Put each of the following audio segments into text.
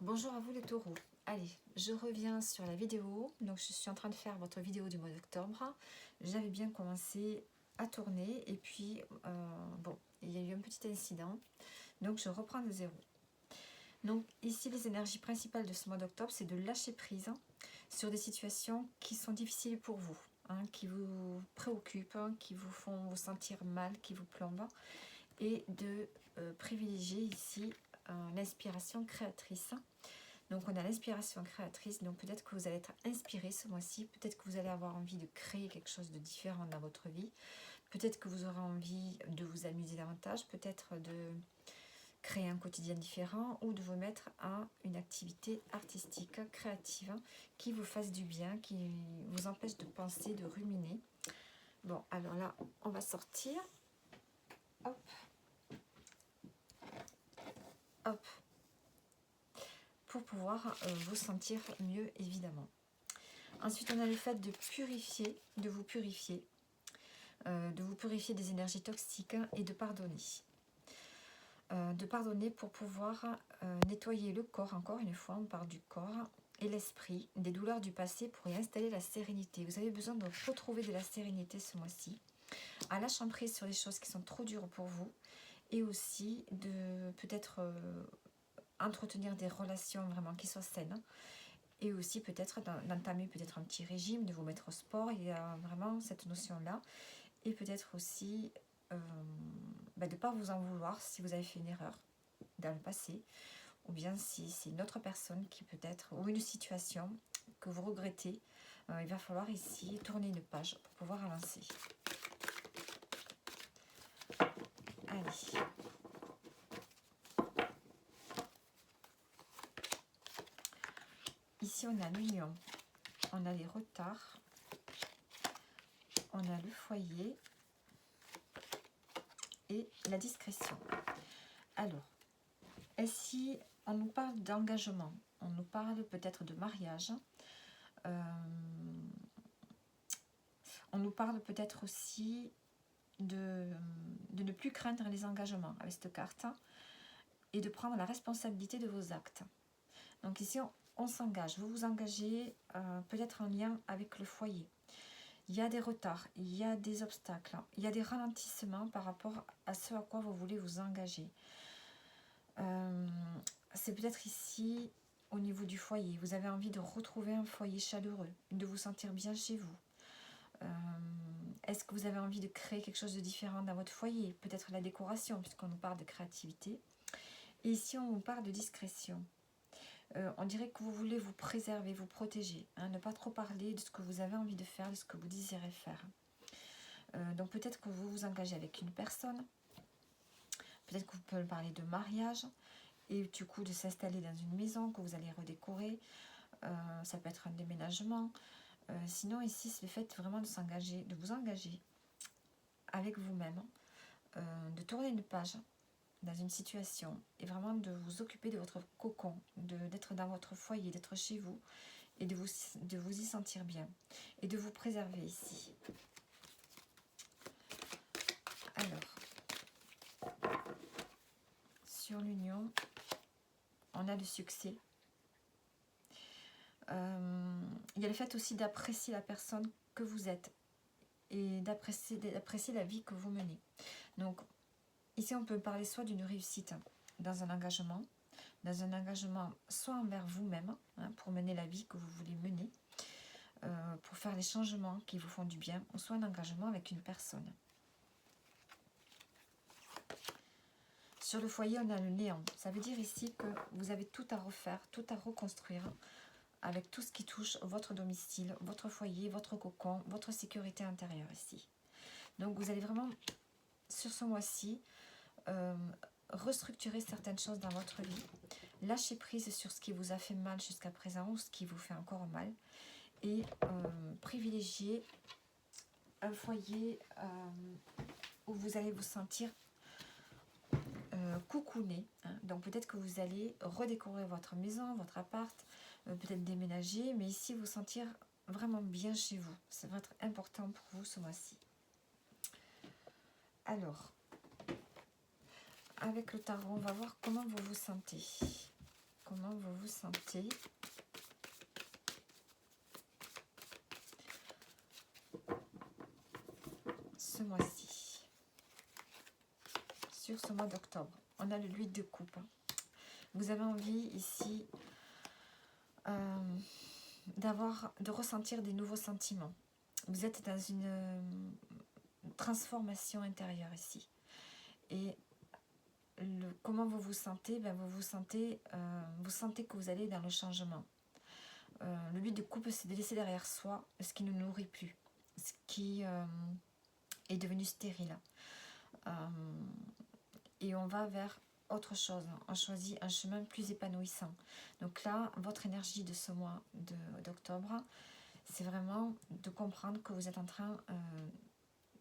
Bonjour à vous les taureaux. Allez, je reviens sur la vidéo. Donc je suis en train de faire votre vidéo du mois d'octobre. J'avais bien commencé à tourner et puis bon, il y a eu un petit incident. Donc je reprends de zéro. Donc ici les énergies principales de ce mois d'octobre, c'est de lâcher prise sur des situations qui sont difficiles pour vous, qui vous préoccupent, qui vous font vous sentir mal, qui vous plombent, et de privilégier ici l'inspiration créatrice. Donc on a l'inspiration créatrice, donc peut-être que vous allez être inspiré ce mois-ci, peut-être que vous allez avoir envie de créer quelque chose de différent dans votre vie, peut-être que vous aurez envie de vous amuser davantage, peut-être de créer un quotidien différent ou de vous mettre à une activité artistique, créative, qui vous fasse du bien, qui vous empêche de penser, de ruminer. Bon, alors là, on va sortir. Hop. Hop. Pour pouvoir vous sentir mieux, évidemment. Ensuite, on a le fait de purifier, de vous purifier des énergies toxiques et de pardonner. De pardonner pour pouvoir nettoyer le corps, encore une fois, on parle du corps et l'esprit, des douleurs du passé pour y installer la sérénité. Vous avez besoin de retrouver de la sérénité ce mois-ci, à lâcher prise sur les choses qui sont trop dures pour vous et aussi de peut-être entretenir des relations vraiment qui soient saines. Et aussi peut-être d'entamer peut-être un petit régime, de vous mettre au sport, il y a vraiment cette notion-là. Et peut-être aussi de ne pas vous en vouloir si vous avez fait une erreur dans le passé, ou bien si c'est une autre personne qui peut-être, ou une situation que vous regrettez. Il va falloir ici tourner une page pour pouvoir avancer. Allez. Ici on a l'union, on a les retards, on a le foyer et la discrétion. Alors, ici on nous parle d'engagement, on nous parle peut-être de mariage, on nous parle peut-être aussi de ne plus craindre les engagements avec cette carte et de prendre la responsabilité de vos actes. Donc ici on s'engage, vous vous engagez peut-être en lien avec le foyer. Il y a des retards, il y a des obstacles, il y a des ralentissements par rapport à ce à quoi vous voulez vous engager. C'est peut-être ici au niveau du foyer, vous avez envie de retrouver un foyer chaleureux, de vous sentir bien chez vous. Est-ce que vous avez envie de créer quelque chose de différent dans votre foyer? Peut-être la décoration, puisqu'on nous parle de créativité. Et ici, on vous parle de discrétion. On dirait que vous voulez vous préserver, vous protéger. Ne pas trop parler de ce que vous avez envie de faire, de ce que vous désirez faire. Donc peut-être que vous vous engagez avec une personne. Peut-être que vous pouvez parler de mariage. Et du coup, de s'installer dans une maison que vous allez redécorer. Ça peut être un déménagement. Sinon, ici, c'est le fait vraiment de s'engager, de vous engager avec vous-même, de tourner une page dans une situation et vraiment de vous occuper de votre cocon, d'être dans votre foyer, d'être chez vous et de vous y sentir bien et de vous préserver ici. Alors, sur l'union, on a le succès. Il y a le fait aussi d'apprécier la personne que vous êtes et d'apprécier la vie que vous menez. Donc, ici, on peut parler soit d'une réussite dans un engagement soit envers vous-même, pour mener la vie que vous voulez mener, pour faire les changements qui vous font du bien, ou soit un engagement avec une personne. Sur le foyer, on a le néant. Ça veut dire ici que vous avez tout à refaire, tout à reconstruire, avec tout ce qui touche votre domicile, votre foyer, votre cocon, votre sécurité intérieure ici. Donc vous allez vraiment, sur ce mois-ci, restructurer certaines choses dans votre vie, lâcher prise sur ce qui vous a fait mal jusqu'à présent ou ce qui vous fait encore mal et privilégier un foyer où vous allez vous sentir coucouné. Donc peut-être que vous allez redécorer votre maison, votre appart, peut-être déménager, mais ici vous sentir vraiment bien chez vous. Ça va être important pour vous ce mois-ci. Alors, avec le tarot, on va voir comment vous vous sentez. comment vous vous sentez. Ce mois-ci. Sur ce mois d'octobre. On a le 8 de coupe. Vous avez envie ici de ressentir des nouveaux sentiments. Vous êtes dans une transformation intérieure ici. Et comment vous vous sentez? Vous sentez que vous allez dans le changement. Le but de coupe, c'est de laisser derrière soi ce qui ne nous nourrit plus, ce qui est devenu stérile. Et on va vers autre chose. On choisit un chemin plus épanouissant. Donc là, votre énergie de ce mois d'octobre, c'est vraiment de comprendre que vous êtes en train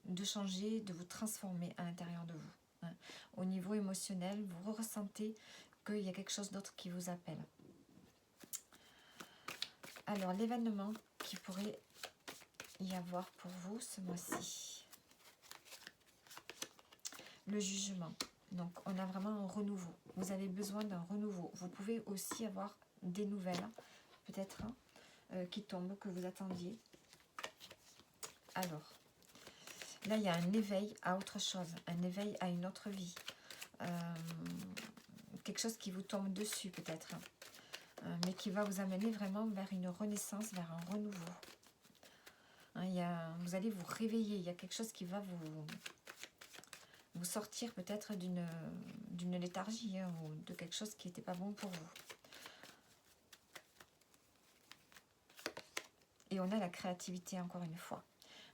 de changer, de vous transformer à l'intérieur de vous. Hein. Au niveau émotionnel, vous ressentez qu'il y a quelque chose d'autre qui vous appelle. Alors, l'événement qui pourrait y avoir pour vous ce mois-ci. Le jugement. Donc, on a vraiment un renouveau. Vous avez besoin d'un renouveau. Vous pouvez aussi avoir des nouvelles, peut-être, qui tombent, que vous attendiez. Alors, là, il y a un éveil à autre chose, un éveil à une autre vie. Quelque chose qui vous tombe dessus, peut-être, mais qui va vous amener vraiment vers une renaissance, vers un renouveau. Hein, vous allez vous réveiller, il y a quelque chose qui va vous sortir peut-être d'une léthargie, hein, ou de quelque chose qui n'était pas bon pour vous. Et on a la créativité, encore une fois.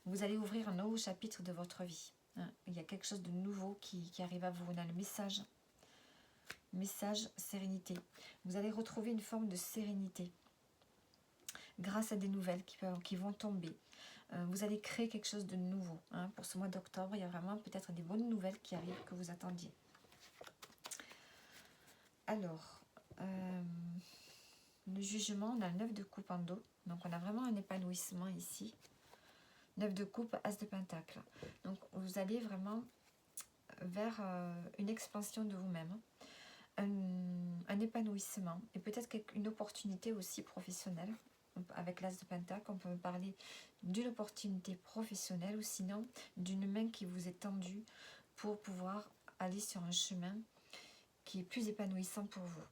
Vous allez ouvrir un nouveau chapitre de votre vie. Hein. Il y a quelque chose de nouveau qui arrive à vous. On a le message. Message sérénité. Vous allez retrouver une forme de sérénité grâce à des nouvelles qui vont tomber. Vous allez créer quelque chose de nouveau. Hein. Pour ce mois d'octobre, il y a vraiment peut-être des bonnes nouvelles qui arrivent que vous attendiez. Alors, le jugement, on a le 9 de coupe en dos. Donc, on a vraiment un épanouissement ici. 9 de coupe, as de pentacle. Donc, vous allez vraiment vers une expansion de vous-même. Un épanouissement. Et peut-être une opportunité aussi professionnelle. Avec l'as de pentacle, on peut parler d'une opportunité professionnelle ou sinon d'une main qui vous est tendue pour pouvoir aller sur un chemin qui est plus épanouissant pour vous.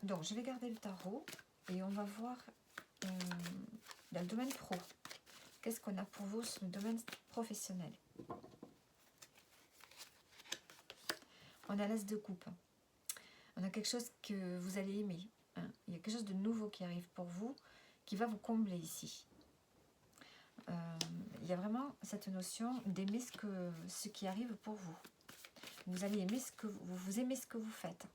Donc, je vais garder le tarot et on va voir dans le domaine pro. Qu'est-ce qu'on a pour vous sur le domaine professionnel? On a l'as de coupe. On a quelque chose que vous allez aimer. Hein. Il y a quelque chose de nouveau qui arrive pour vous, qui va vous combler ici. Il y a vraiment cette notion d'aimer ce qui arrive pour vous. Vous allez aimer vous aimez ce que vous faites.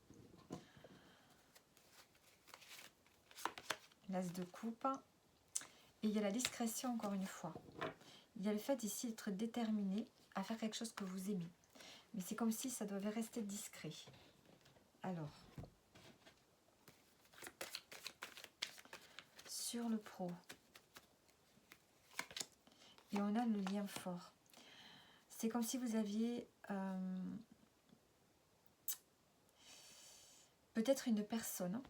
L'as de coupe. Et il y a la discrétion encore une fois. Il y a le fait ici d'être déterminé à faire quelque chose que vous aimez. Mais c'est comme si ça devait rester discret. Alors, sur le pro, et on a le lien fort. C'est comme si vous aviez peut-être une personne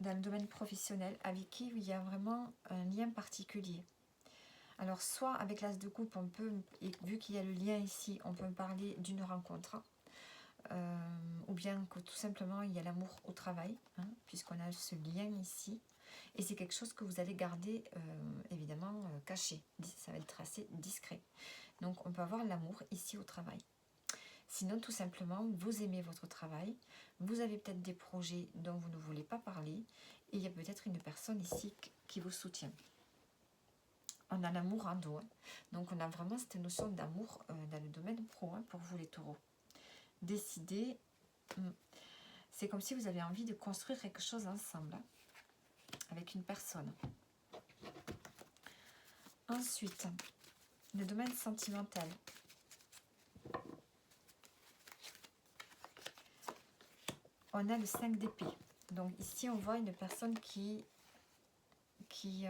dans le domaine professionnel avec qui il y a vraiment un lien particulier. Alors, soit avec l'as de coupe, on peut, et vu qu'il y a le lien ici, on peut parler d'une rencontre. Ou bien que tout simplement il y a l'amour au travail, hein, puisqu'on a ce lien ici, et c'est quelque chose que vous allez garder évidemment caché, ça va être assez discret. Donc on peut avoir l'amour ici au travail. Sinon tout simplement vous aimez votre travail, vous avez peut-être des projets dont vous ne voulez pas parler, et il y a peut-être une personne ici qui vous soutient. On a l'amour en dos, hein. Donc on a vraiment cette notion d'amour dans le domaine pro, hein, pour vous les taureaux. Décider, c'est comme si vous avez envie de construire quelque chose ensemble, hein, avec une personne. Ensuite, le domaine sentimental. On a le 5 d'épée. Donc ici, on voit une personne qui est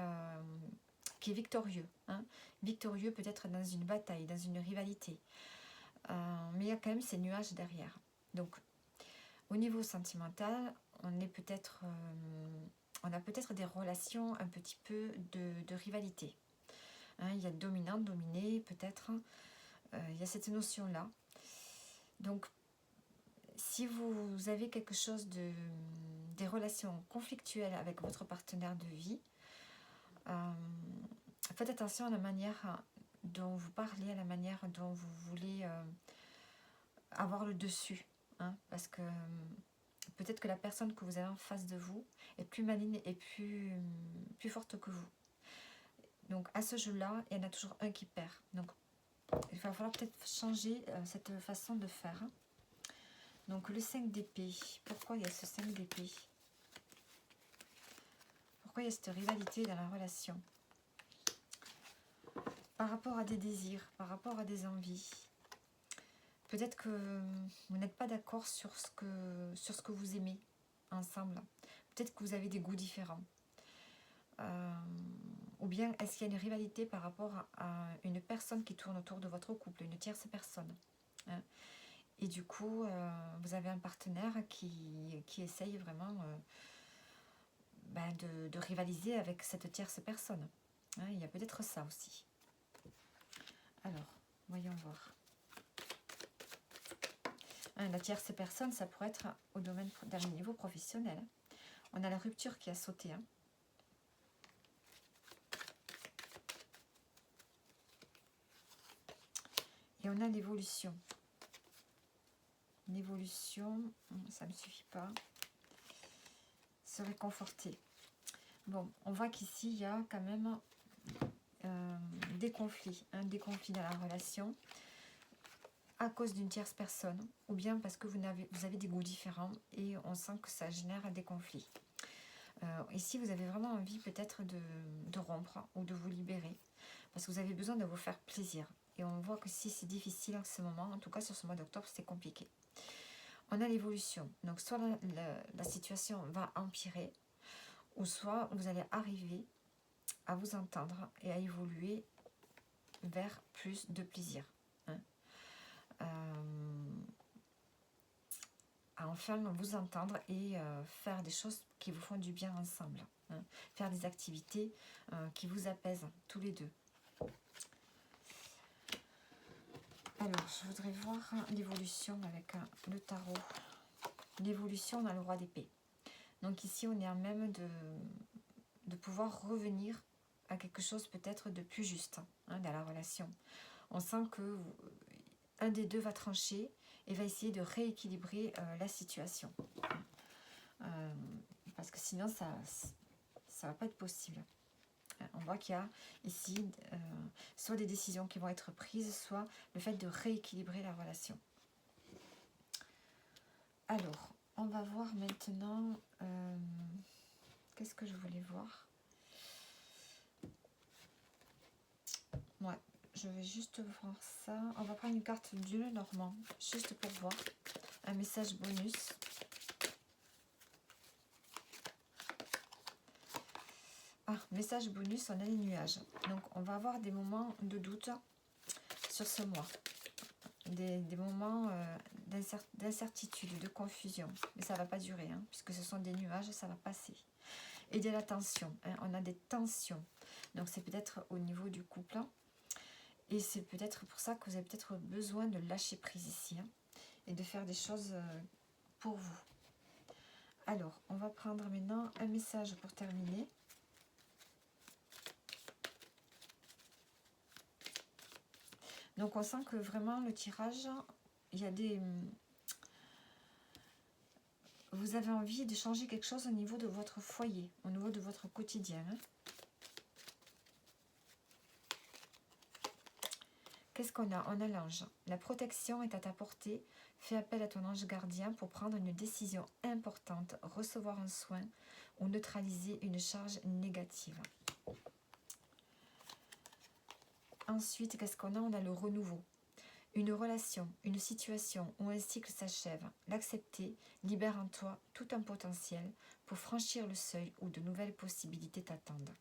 victorieux. Hein, victorieux peut-être dans une bataille, dans une rivalité. Mais il y a quand même ces nuages derrière. Donc, Au niveau sentimental, on est peut-être, on a peut-être des relations un petit peu de rivalité. Hein, il y a dominant, dominé, peut-être. Il y a cette notion-là. Donc, si vous avez quelque chose des relations conflictuelles avec votre partenaire de vie, faites attention à la manière dont vous parlez, à la manière dont vous voulez avoir le dessus. Hein, parce que peut-être que la personne que vous avez en face de vous est plus maligne et plus forte que vous. Donc à ce jeu-là, il y en a toujours un qui perd. Donc il va falloir peut-être changer cette façon de faire. Donc le 5 d'épée, pourquoi il y a ce 5 d'épée? Pourquoi il y a cette rivalité dans la relation? Par rapport à des désirs, par rapport à des envies. Peut-être que vous n'êtes pas d'accord sur ce que vous aimez ensemble. Peut-être que vous avez des goûts différents. Ou bien est-ce qu'il y a une rivalité par rapport à une personne qui tourne autour de votre couple, une tierce personne, hein? Et du coup, vous avez un partenaire qui essaye vraiment de rivaliser avec cette tierce personne. Hein, il y a peut-être ça aussi. Alors, voyons voir. Hein, la tierce personne, ça pourrait être au domaine d'un niveau professionnel. On a la rupture qui a sauté. Hein. Et on a l'évolution. L'évolution, ça ne me suffit pas. Se réconforter. Bon, on voit qu'ici, il y a quand même des conflits. Hein, des conflits dans la relation à cause d'une tierce personne. Ou bien parce que vous avez des goûts différents et on sent que ça génère des conflits. Ici, vous avez vraiment envie peut-être de rompre ou de vous libérer. Parce que vous avez besoin de vous faire plaisir. Et on voit que si c'est difficile en ce moment, en tout cas sur ce mois d'octobre, c'est compliqué. On a l'évolution. Donc soit la situation va empirer, ou soit vous allez arriver à vous entendre et à évoluer vers plus de plaisir. Hein. À enfin vous entendre et faire des choses qui vous font du bien ensemble. Hein. Faire des activités qui vous apaisent tous les deux. Alors, je voudrais voir l'évolution avec le tarot. L'évolution dans le roi d'épée. Donc ici, on est à même de pouvoir revenir à quelque chose peut-être de plus juste hein, dans la relation. On sent que un des deux va trancher et va essayer de rééquilibrer la situation. Parce que sinon, ça ne va pas être possible. On voit qu'il y a ici soit des décisions qui vont être prises, soit le fait de rééquilibrer la relation. Alors, on va voir maintenant... qu'est-ce que je voulais voir? Ouais, je vais juste voir ça. On va prendre une carte du Normand, juste pour voir. Un message bonus. Ah, message bonus, on a les nuages. Donc, on va avoir des moments de doute sur ce mois. Des moments d'incertitude, de confusion. Mais ça ne va pas durer, hein, puisque ce sont des nuages, ça va passer. Et de la tension. Hein, on a des tensions. Donc, c'est peut-être au niveau du couple. Et c'est peut-être pour ça que vous avez peut-être besoin de lâcher prise ici. Hein, et de faire des choses pour vous. Alors, on va prendre maintenant un message pour terminer. Donc on sent que vraiment le tirage, il y a des... Vous avez envie de changer quelque chose au niveau de votre foyer, au niveau de votre quotidien. Hein. Qu'est-ce qu'on a? On a l'ange. La protection est à ta portée. Fais appel à ton ange gardien pour prendre une décision importante, recevoir un soin ou neutraliser une charge négative. Ensuite, qu'est-ce qu'on a? On a le renouveau. Une relation, une situation ou un cycle s'achève. L'accepter libère en toi tout un potentiel pour franchir le seuil où de nouvelles possibilités t'attendent.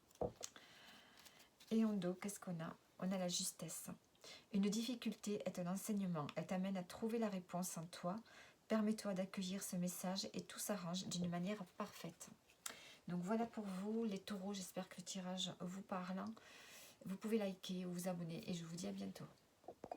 Et en dos, qu'est-ce qu'on a? On a la justesse. Une difficulté est un enseignement. Elle t'amène à trouver la réponse en toi. Permets-toi d'accueillir ce message et tout s'arrange d'une manière parfaite. Donc voilà pour vous les taureaux, j'espère que le tirage vous parle. Vous pouvez liker ou vous abonner et je vous dis à bientôt.